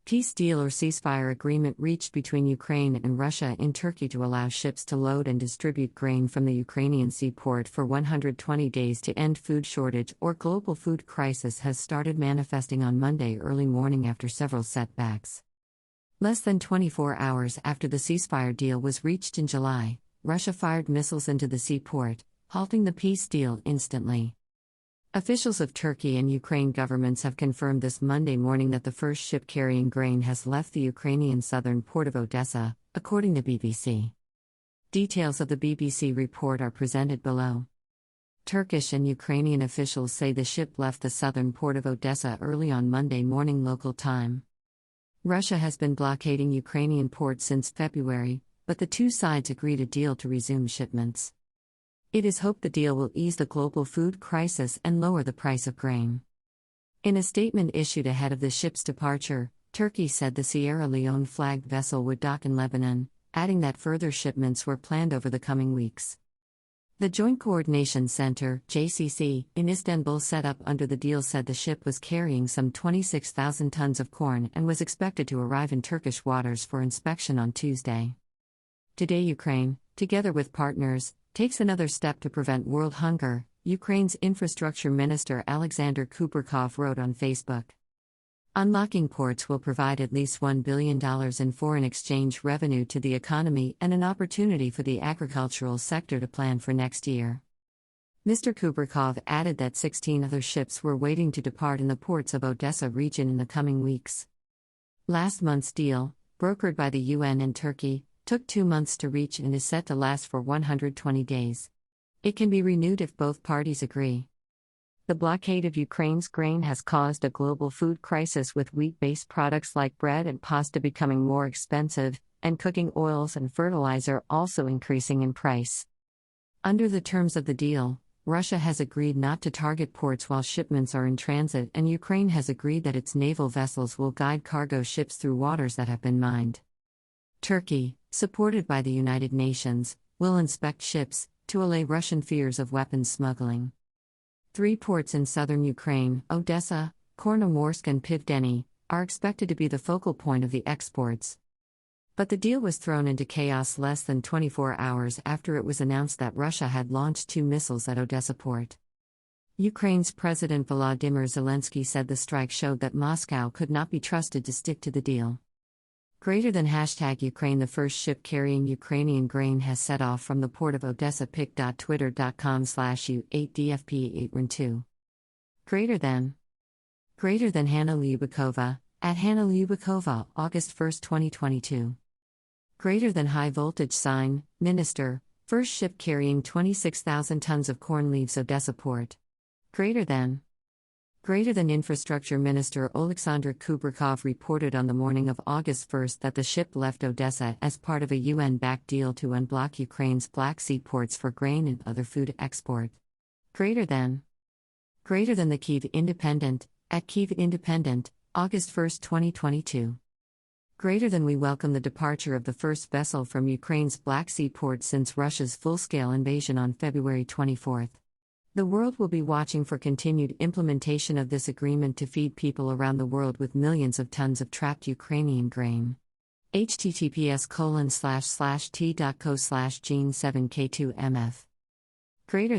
Peace deal or ceasefire agreement reached between Ukraine and Russia in Turkey to allow ships to load and distribute grain from the Ukrainian seaport for 120 days to end food shortage or global food crisis has started manifesting on Monday early morning after several setbacks. Less than 24 hours after the ceasefire deal was reached in July, Russia fired missiles into the seaport, halting the peace deal instantly. Officials of Turkey and Ukraine governments have confirmed this Monday morning that the first ship carrying grain has left the Ukrainian southern port of Odessa, according to BBC. Details of the BBC report are presented below. Turkish and Ukrainian officials say the ship left the southern port of Odessa early on Monday morning local time. Russia has been blockading Ukrainian ports since February, but the two sides agreed a deal to resume shipments. It is hoped the deal will ease the global food crisis and lower the price of grain. In a statement issued ahead of the ship's departure, Turkey said the Sierra Leone-flagged vessel would dock in Lebanon, adding that further shipments were planned over the coming weeks. The Joint Coordination Center (JCC) in Istanbul set up under the deal said the ship was carrying some 26,000 tons of corn and was expected to arrive in Turkish waters for inspection on Tuesday. Today Ukraine, together with partners, takes another step to prevent world hunger, Ukraine's infrastructure minister Alexander Kubrikov wrote on Facebook. Unlocking ports will provide at least $1 billion in foreign exchange revenue to the economy and an opportunity for the agricultural sector to plan for next year. Mr. Kubrikov added that 16 other ships were waiting to depart in the ports of Odessa region in the coming weeks. Last month's deal, brokered by the UN and Turkey, took 2 months to reach and is set to last for 120 days. It can be renewed if both parties agree. The blockade of Ukraine's grain has caused a global food crisis, with wheat-based products like bread and pasta becoming more expensive, and cooking oils and fertilizer also increasing in price. Under the terms of the deal, Russia has agreed not to target ports while shipments are in transit, and Ukraine has agreed that its naval vessels will guide cargo ships through waters that have been mined. Turkey, supported by the United Nations, will inspect ships to allay Russian fears of weapons smuggling. 3 ports in southern Ukraine, Odessa, Chornomorsk and Pivdeny, are expected to be the focal point of the exports. But the deal was thrown into chaos less than 24 hours after it was announced that Russia had launched 2 missiles at Odessa port. Ukraine's President Volodymyr Zelensky said the strike showed that Moscow could not be trusted to stick to the deal. #Ukraine. The first ship carrying Ukrainian grain has set off from the port of Odessa. pic.twitter.com/U8DFP8RN2. Greater than Hanna Lyubikova, at Hanna Lyubikova, August 1, 2022. Greater than high voltage sign, Minister, first ship carrying 26,000 tons of corn leaves Odessa port. Greater than Infrastructure Minister Oleksandr Kubrikov reported on the morning of August 1 that the ship left Odessa as part of a UN-backed deal to unblock Ukraine's Black Sea ports for grain and other food export. Greater than the Kyiv Independent, at Kyiv Independent, August 1, 2022. Greater than we welcome the departure of the first vessel from Ukraine's Black Sea port since Russia's full-scale invasion on February 24. The world will be watching for continued implementation of this agreement to feed people around the world with millions of tons of trapped Ukrainian grain. https://t.co/gene7k2mf. Greater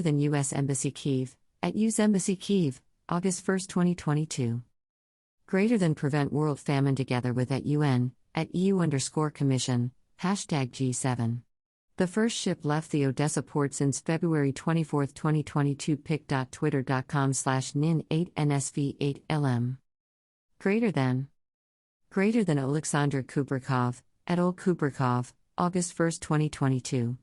than U.S. Embassy Kyiv, at U.S. Embassy Kyiv, August 1, 2022. Greater than prevent world famine together with at UN, at EU_Commission, #G7. The first ship left the Odessa port since February 24, 2022. pic.twitter.com/nin8nsv8lm. Greater than Oleksandr Kubrikov, at Ol Kubrikov, August 1, 2022.